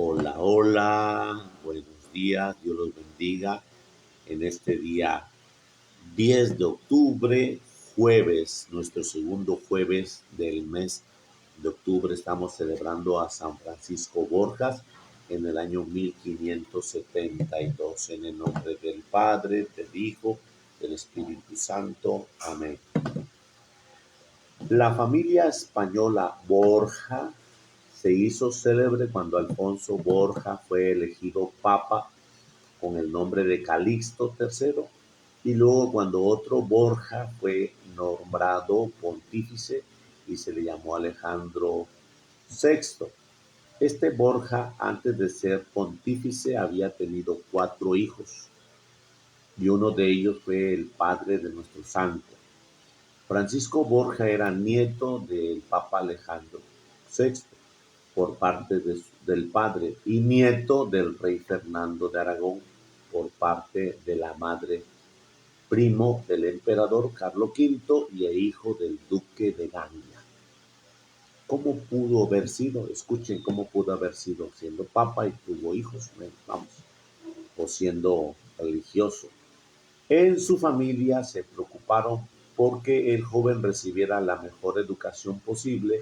Hola, hola, buenos días, Dios los bendiga. En este día 10 de octubre, jueves, nuestro segundo jueves del mes de octubre, estamos celebrando a San Francisco Borjas en el año 1572. En el nombre del Padre, del Hijo, del Espíritu Santo. Amén. La familia española Borja se hizo célebre cuando Alfonso Borja fue elegido papa con el nombre de Calixto III y luego cuando otro Borja fue nombrado pontífice y se le llamó Alejandro VI. Este Borja, antes de ser pontífice, había tenido 4 hijos y uno de ellos fue el padre de nuestro santo. Francisco Borja era nieto del Papa Alejandro VI por parte del padre y nieto del rey Fernando de Aragón por parte de la madre, primo del emperador Carlos V y hijo del duque de Gandía. ¿Cómo pudo haber sido? Escuchen cómo pudo haber sido siendo papa y tuvo hijos, vamos, o siendo religioso. En su familia se preocuparon porque el joven recibiera la mejor educación posible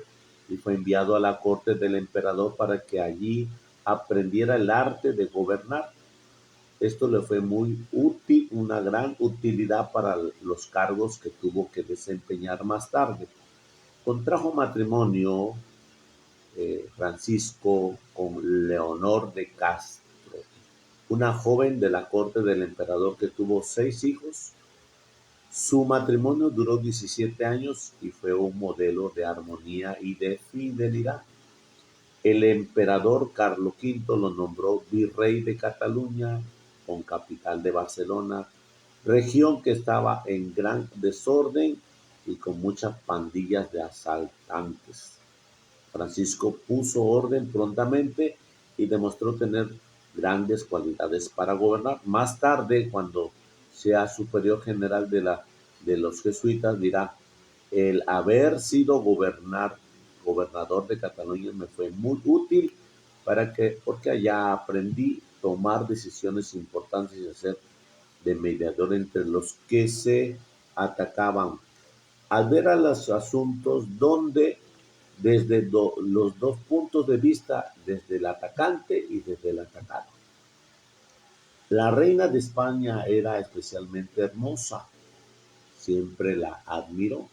y fue enviado a la corte del emperador para que allí aprendiera el arte de gobernar. Esto le fue muy útil, una gran utilidad para los cargos que tuvo que desempeñar más tarde. Contrajo matrimonio Francisco con Leonor de Castro, una joven de la corte del emperador que tuvo 6 hijos. Su matrimonio duró 17 años y fue un modelo de armonía y de fidelidad. El emperador Carlos V lo nombró virrey de Cataluña, con capital de Barcelona, región que estaba en gran desorden y con muchas pandillas de asaltantes. Francisco puso orden prontamente y demostró tener grandes cualidades para gobernar. Más tarde, cuando sea superior general de los jesuitas, dirá: el haber sido gobernador de Cataluña me fue muy útil porque allá aprendí a tomar decisiones importantes y a ser de mediador entre los que se atacaban, al ver a los asuntos donde desde los dos puntos de vista, desde el atacante y desde el atacado. La reina de España era especialmente hermosa, siempre la admiró,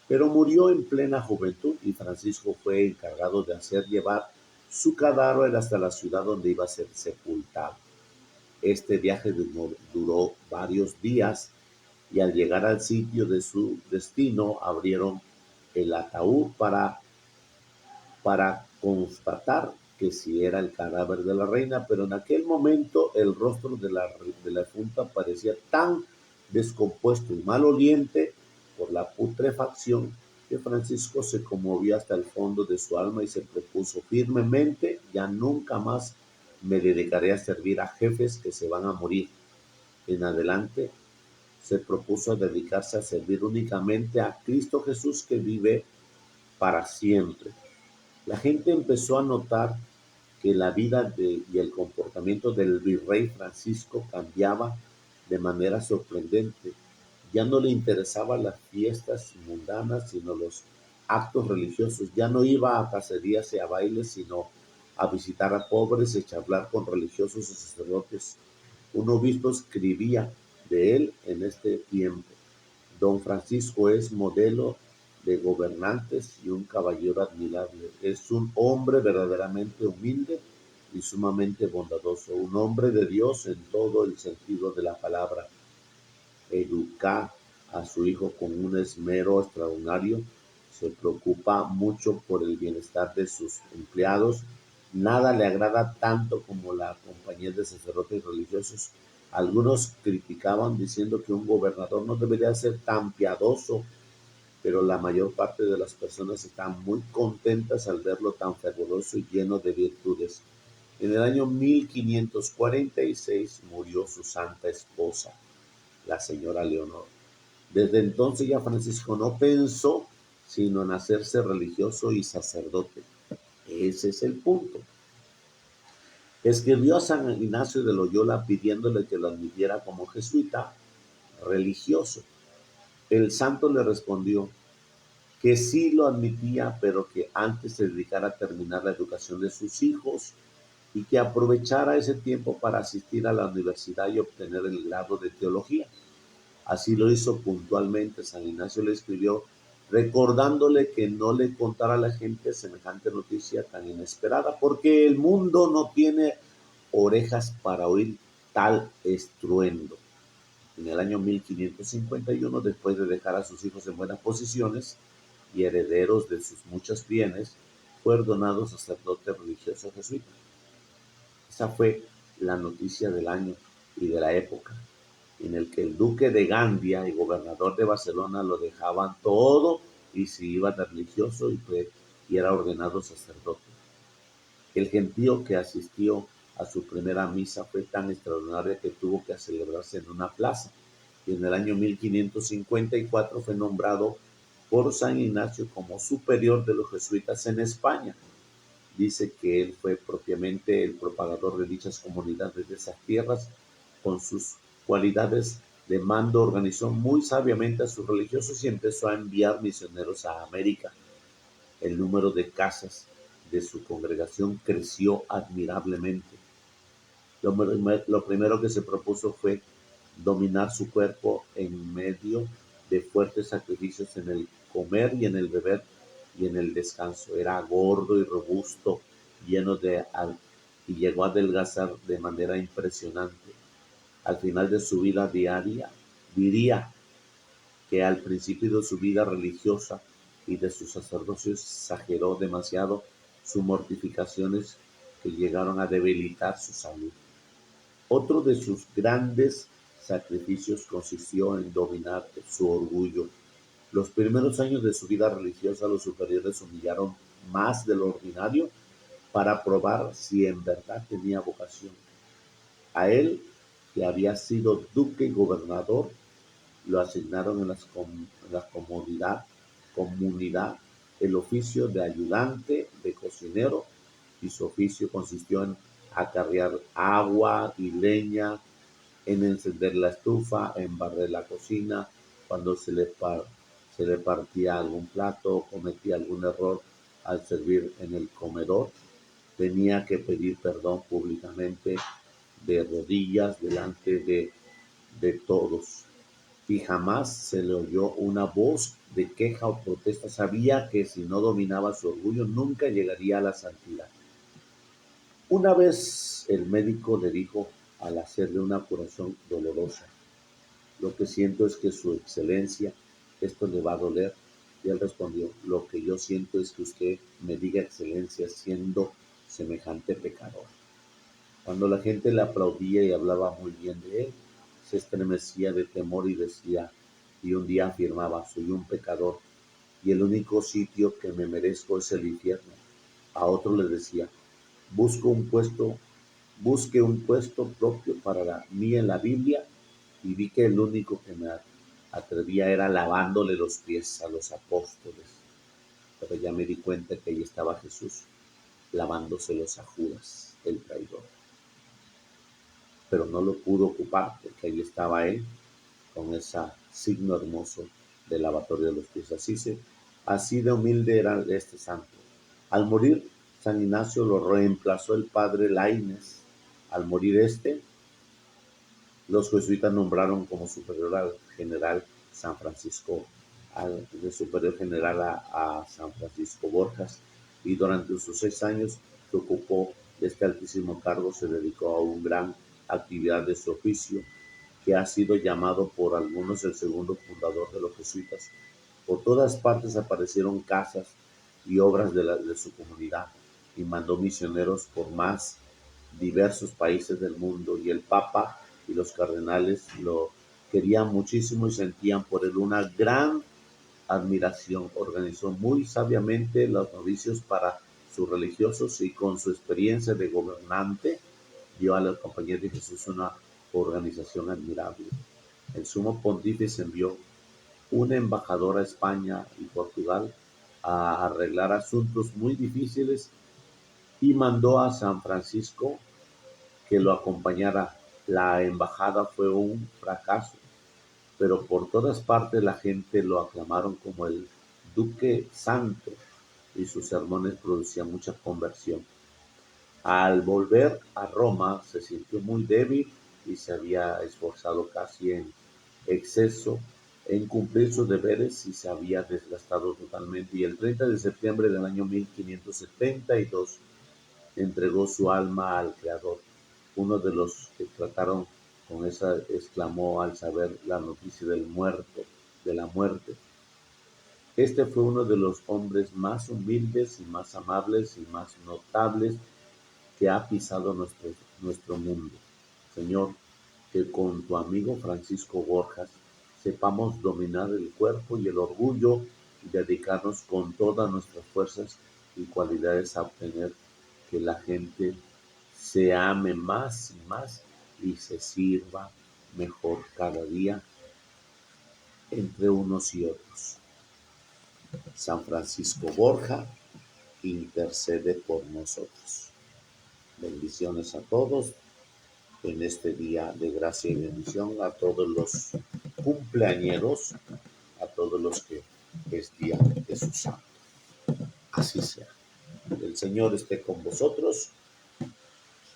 pero murió en plena juventud y Francisco fue encargado de hacer llevar su cadáver hasta la ciudad donde iba a ser sepultado. Este viaje duró varios días y al llegar al sitio de su destino abrieron el ataúd para constatar que si era el cadáver de la reina, pero en aquel momento el rostro de la difunta parecía tan descompuesto y maloliente por la putrefacción que Francisco se conmovió hasta el fondo de su alma y se propuso firmemente: ya nunca más me dedicaré a servir a jefes que se van a morir. En adelante se propuso dedicarse a servir únicamente a Cristo Jesús, que vive para siempre. La gente empezó a notar que la vida y el comportamiento del virrey Francisco cambiaba de manera sorprendente. Ya no le interesaban las fiestas mundanas, sino los actos religiosos. Ya no iba a cacerías y a bailes, sino a visitar a pobres y charlar con religiosos y sacerdotes. Un obispo escribía de él en este tiempo: Don Francisco es modelo de gobernantes y un caballero admirable. Es un hombre verdaderamente humilde y sumamente bondadoso, un hombre de Dios en todo el sentido de la palabra. Educa a su hijo con un esmero extraordinario, se preocupa mucho por el bienestar de sus empleados. Nada le agrada tanto como la compañía de sacerdotes religiosos. Algunos criticaban diciendo que un gobernador no debería ser tan piadoso, pero la mayor parte de las personas están muy contentas al verlo tan fervoroso y lleno de virtudes. En el año 1546 murió su santa esposa, la señora Leonor. Desde entonces ya Francisco no pensó sino en hacerse religioso y sacerdote. Ese es el punto. Escribió a San Ignacio de Loyola pidiéndole que lo admitiera como jesuita religioso. El santo le respondió que sí lo admitía, pero que antes se dedicara a terminar la educación de sus hijos y que aprovechara ese tiempo para asistir a la universidad y obtener el grado de teología. Así lo hizo puntualmente. San Ignacio le escribió recordándole que no le contara a la gente semejante noticia tan inesperada, porque el mundo no tiene orejas para oír tal estruendo. En el año 1551, después de dejar a sus hijos en buenas posiciones y herederos de sus muchos bienes, fue ordenado sacerdote religioso jesuita. Esa fue la noticia del año y de la época, en el que el duque de Gandia y gobernador de Barcelona lo dejaban todo y se iba de religioso y era ordenado sacerdote. El gentío que asistió a su primera misa fue tan extraordinaria que tuvo que celebrarse en una plaza, y en el año 1554 fue nombrado por San Ignacio como superior de los jesuitas en España. Dice que él fue propiamente el propagador de dichas comunidades de esas tierras. Con sus cualidades de mando organizó muy sabiamente a sus religiosos y empezó a enviar misioneros a América. El número de casas de su congregación creció admirablemente. Lo primero que se propuso fue dominar su cuerpo en medio de fuertes sacrificios en el comer y en el beber y en el descanso. Era gordo y robusto, lleno de y llegó a adelgazar de manera impresionante. Al final de su vida diaria, diría que al principio de su vida religiosa y de su sacerdocio exageró demasiado sus mortificaciones que llegaron a debilitar su salud. Otro de sus grandes sacrificios consistió en dominar su orgullo. Los primeros años de su vida religiosa los superiores humillaron más de lo ordinario para probar si en verdad tenía vocación. A él, que había sido duque y gobernador, lo asignaron en la comunidad el oficio de ayudante de cocinero, y su oficio consistió en acarrear agua y leña, en encender la estufa, en barrer la cocina, cuando se le partía algún plato o cometía algún error al servir en el comedor, tenía que pedir perdón públicamente de rodillas delante de todos, y jamás se le oyó una voz de queja o protesta. Sabía que si no dominaba su orgullo nunca llegaría a la santidad. Una vez el médico le dijo al hacerle una curación dolorosa: lo que siento es que su excelencia, esto le va a doler. Y él respondió: lo que yo siento es que usted me diga excelencia siendo semejante pecador. Cuando la gente le aplaudía y hablaba muy bien de él, se estremecía de temor y un día afirmaba: soy un pecador y el único sitio que me merezco es el infierno. A otro le decía: busco un puesto, busque un puesto propio para mí en la Biblia, y vi que el único que me atrevía era lavándole los pies a los apóstoles. Pero ya me di cuenta que ahí estaba Jesús, lavándoselos a Judas, el traidor. Pero no lo pudo ocupar porque ahí estaba él con ese signo hermoso del lavatorio de los pies. Así de humilde era este santo. Al morir San Ignacio lo reemplazó el padre Laínez. Al morir los jesuitas nombraron como superior al general San Francisco, de superior general a San Francisco Borjas, y durante sus 6 años que ocupó este altísimo cargo se dedicó a una gran actividad de su oficio, que ha sido llamado por algunos el segundo fundador de los jesuitas. Por todas partes aparecieron casas y obras de su comunidad, y mandó misioneros por más diversos países del mundo, y el Papa y los cardenales lo querían muchísimo y sentían por él una gran admiración. Organizó muy sabiamente los novicios para sus religiosos y con su experiencia de gobernante dio a la Compañía de Jesús una organización admirable. El sumo pontífice envió un embajador a España y Portugal a arreglar asuntos muy difíciles, y mandó a San Francisco que lo acompañara. La embajada fue un fracaso, pero por todas partes la gente lo aclamaron como el Duque Santo y sus sermones producían mucha conversión. Al volver a Roma se sintió muy débil y se había esforzado casi en exceso en cumplir sus deberes y se había desgastado totalmente. Y el 30 de septiembre del año 1572 entregó su alma al Creador. Uno de los que trataron con esa exclamó al saber la noticia de la muerte. Este fue uno de los hombres más humildes y más amables y más notables que ha pisado nuestro mundo. Señor, que con tu amigo Francisco Borjas sepamos dominar el cuerpo y el orgullo y dedicarnos con todas nuestras fuerzas y cualidades a obtener que la gente se ame más y más y se sirva mejor cada día entre unos y otros. San Francisco Borja intercede por nosotros. Bendiciones a todos en este día de gracia y bendición, a todos los cumpleañeros, a todos los que es día de su santo. Así sea. El Señor esté con vosotros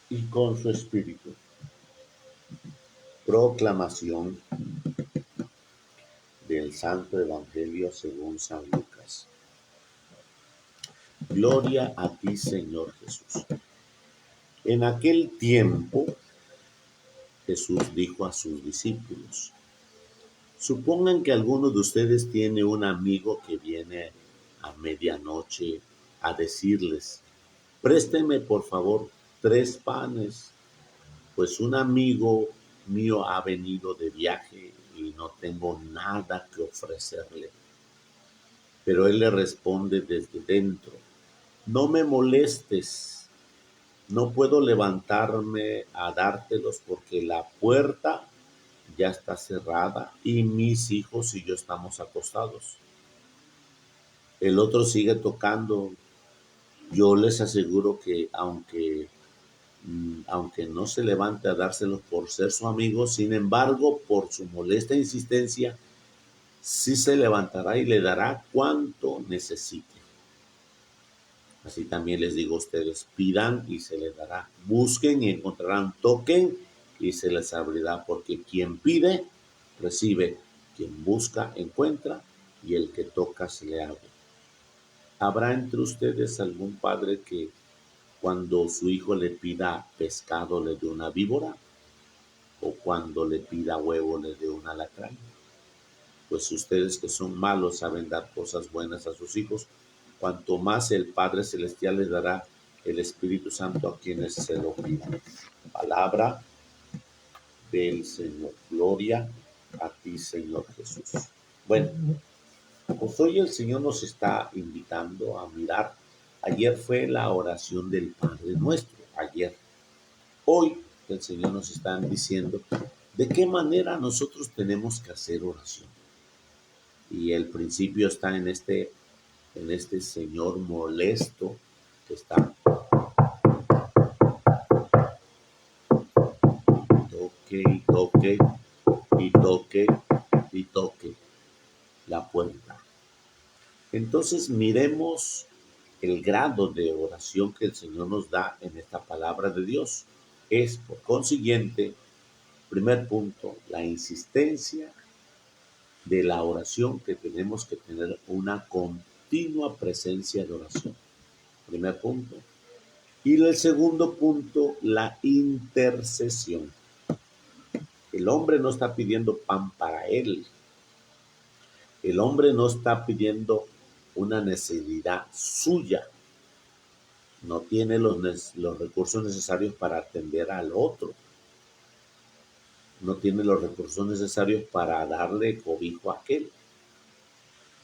y con su espíritu. Proclamación del Santo Evangelio según San Lucas. Gloria a ti, Señor Jesús. En aquel tiempo, Jesús dijo a sus discípulos: supongan que alguno de ustedes tiene un amigo que viene a medianoche a decirles: présteme por favor 3 panes, pues un amigo mío ha venido de viaje y no tengo nada que ofrecerle. Pero él le responde desde dentro: no me molestes, no puedo levantarme a dártelos porque la puerta ya está cerrada y mis hijos y yo estamos acostados. El otro sigue tocando. Yo les aseguro que aunque no se levante a dárselos por ser su amigo, sin embargo, por su molesta insistencia, sí se levantará y le dará cuanto necesite. Así también les digo a ustedes: pidan y se les dará, busquen y encontrarán, toquen y se les abrirá, porque quien pide, recibe, quien busca, encuentra, y el que toca se le abre. ¿Habrá entre ustedes algún padre que cuando su hijo le pida pescado le dé una víbora? ¿O cuando le pida huevo le dé un alacrán? Pues ustedes que son malos saben dar cosas buenas a sus hijos, cuanto más el Padre Celestial les dará el Espíritu Santo a quienes se lo pidan. Palabra del Señor. Gloria a ti, Señor Jesús. Bueno, pues hoy el Señor nos está invitando a mirar. Ayer fue la oración del Padre Nuestro, ayer. Hoy el Señor nos está diciendo de qué manera nosotros tenemos que hacer oración. Y el principio está en este señor molesto que está toque y toque y toque y toque la puerta. Entonces miremos el grado de oración que el Señor nos da en esta palabra de Dios. Es, por consiguiente, primer punto, la insistencia de la oración, que tenemos que tener una continua presencia de oración. Primer punto. Y el segundo punto, la intercesión. El hombre no está pidiendo pan para él. El hombre no está pidiendo una necesidad suya. No tiene los recursos necesarios para atender al otro. No tiene los recursos necesarios para darle cobijo a aquel.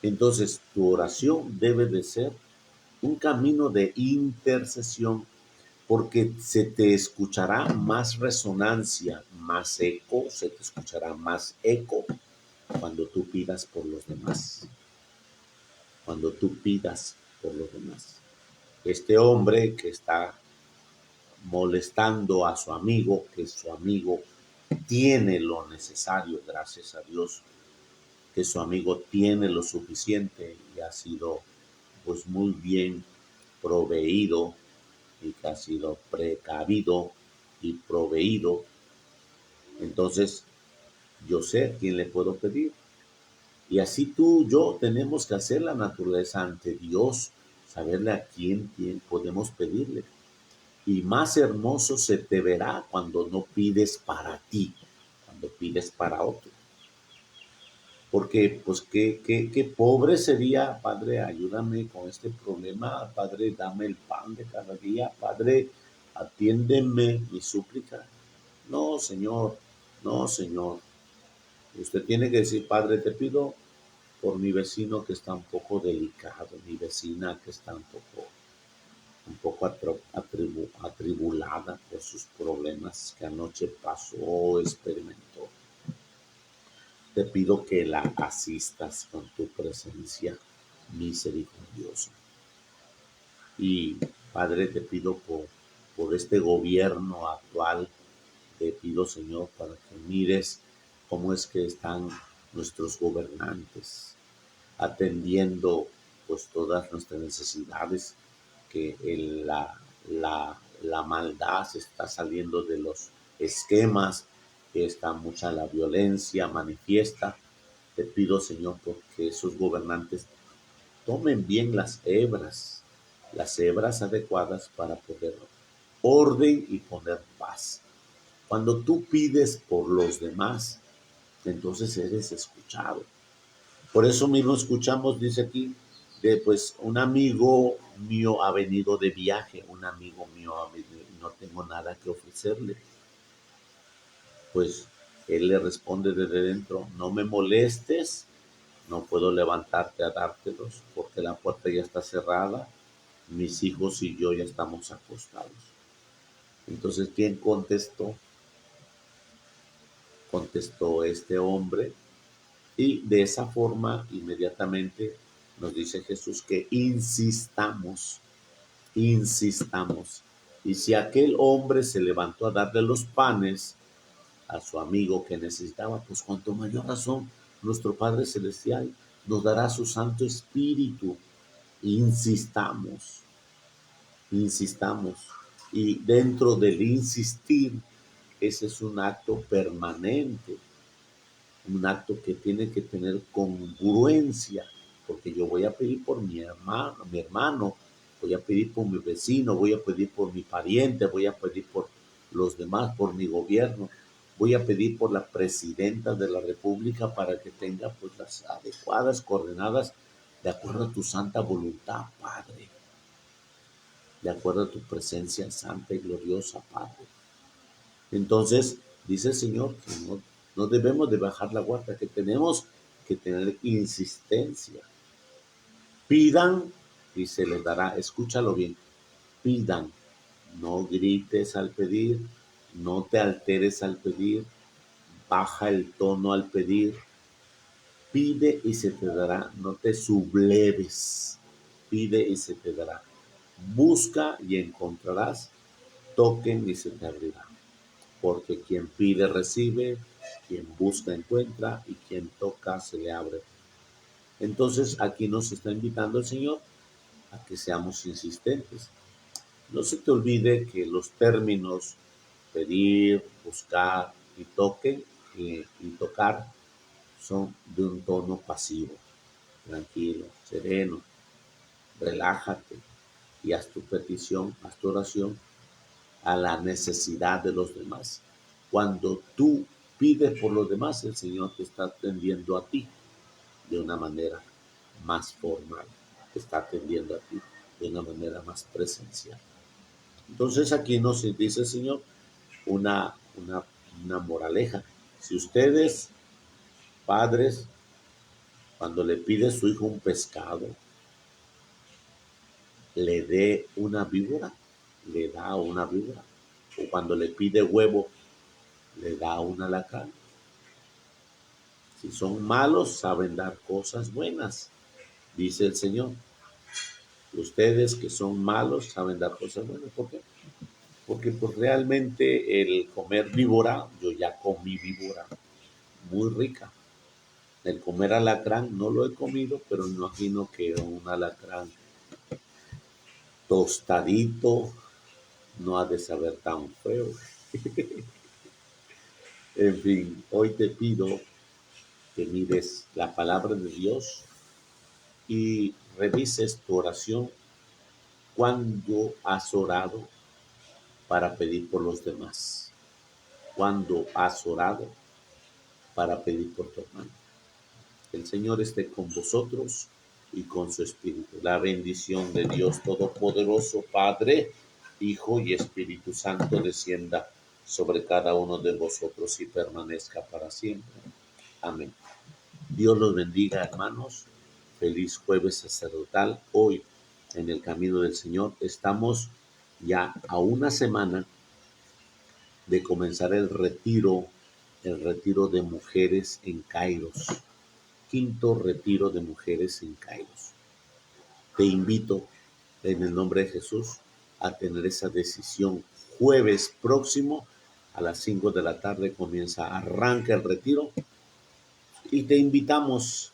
Entonces, tu oración debe de ser un camino de intercesión, porque se te escuchará más resonancia, más eco, se te escuchará más eco cuando tú pidas por los demás. Cuando tú pidas por los demás. Este hombre que está molestando a su amigo, que su amigo tiene lo necesario, gracias a Dios, que su amigo tiene lo suficiente y ha sido pues muy bien proveído y que ha sido precavido y proveído. Entonces yo sé a quién le puedo pedir. Y así tú, yo tenemos que hacer la naturaleza ante Dios, saberle a quién podemos pedirle. Y más hermoso se te verá cuando no pides para ti, cuando pides para otro. Porque, pues, qué pobre sería, Padre, ayúdame con este problema, Padre, dame el pan de cada día, Padre, atiéndeme mi súplica. No, Señor, no, Señor. Usted tiene que decir, Padre, te pido por mi vecino que está un poco delicado, mi vecina que está un poco atribulada por sus problemas que anoche pasó, experimentó. Te pido que la asistas con tu presencia misericordiosa. Y Padre, te pido por este gobierno actual, te pido, Señor, para que mires cómo es que están nuestros gobernantes atendiendo pues todas nuestras necesidades, que la maldad se está saliendo de los esquemas, que está mucha la violencia manifiesta. Te pido, Señor, porque esos gobernantes tomen bien las hebras adecuadas para poner orden y poner paz. Cuando tú pides por los demás, entonces eres escuchado. Por eso mismo escuchamos, dice aquí, de pues un amigo mío ha venido de viaje, un amigo mío ha venido y no tengo nada que ofrecerle. Pues él le responde desde dentro, no me molestes, no puedo levantarte a dártelos porque la puerta ya está cerrada, mis hijos y yo ya estamos acostados. Entonces, ¿quién contestó? Contestó este hombre y de esa forma inmediatamente nos dice Jesús que insistamos. Y si aquel hombre se levantó a darle los panes a su amigo que necesitaba, pues cuanto mayor razón nuestro Padre Celestial nos dará su Santo Espíritu. Insistamos, insistamos. Y dentro del insistir, ese es un acto permanente, un acto que tiene que tener congruencia, porque yo voy a pedir por mi hermano, voy a pedir por mi vecino, voy a pedir por mi pariente, voy a pedir por los demás, por mi gobierno, voy a pedir por la presidenta de la República para que tenga pues las adecuadas coordenadas de acuerdo a tu santa voluntad, Padre, de acuerdo a tu presencia santa y gloriosa, Padre. Entonces, dice el Señor que no debemos de bajar la guardia, que tenemos que tener insistencia. Pidan y se les dará. Escúchalo bien. Pidan. No grites al pedir, no te alteres al pedir, baja el tono al pedir. Pide y se te dará. No te subleves. Pide y se te dará. Busca y encontrarás. Toquen y se te abrirá. Porque quien pide recibe, quien busca encuentra y quien toca se le abre. Entonces aquí nos está invitando el Señor a que seamos insistentes. No se te olvide que los términos pedir, buscar y toque y tocar son de un tono pasivo, tranquilo, sereno, relájate y haz tu petición, haz tu oración a la necesidad de los demás. Cuando tú pides por los demás, el Señor te está atendiendo a ti de una manera más formal, te está atendiendo a ti de una manera más presencial. Entonces aquí nos dice el Señor una moraleja. Si ustedes, padres, cuando le pide a su hijo un pescado, le dé una víbora, le da una víbora. O cuando le pide huevo, le da un alacrán. Si son malos, saben dar cosas buenas, dice el Señor. Ustedes que son malos saben dar cosas buenas. ¿Por qué? porque pues realmente el comer víbora, yo ya comí víbora, muy rica. El comer alacrán no lo he comido, pero me imagino que un alacrán tostadito no ha de saber tan feo. En fin, hoy te pido que mires la palabra de Dios y revises tu oración cuando has orado para pedir por los demás, cuando has orado para pedir por tu hermano. El Señor esté con vosotros y con su Espíritu. La bendición de Dios Todopoderoso, Padre, Hijo y Espíritu Santo, descienda sobre cada uno de vosotros y permanezca para siempre. Amén. Dios los bendiga, hermanos. Feliz jueves sacerdotal. Hoy, en el camino del Señor, estamos ya a una semana de comenzar el retiro de mujeres en Kairos. Quinto retiro de mujeres en Kairos. Te invito, en el nombre de Jesús, a tener esa decisión. Jueves próximo, a las 5 de la tarde, arranca el retiro y te invitamos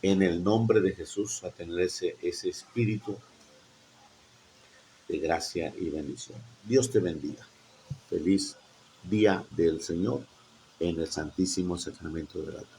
en el nombre de Jesús a tener ese espíritu de gracia y bendición. Dios te bendiga. Feliz día del Señor en el Santísimo Sacramento de la Altar.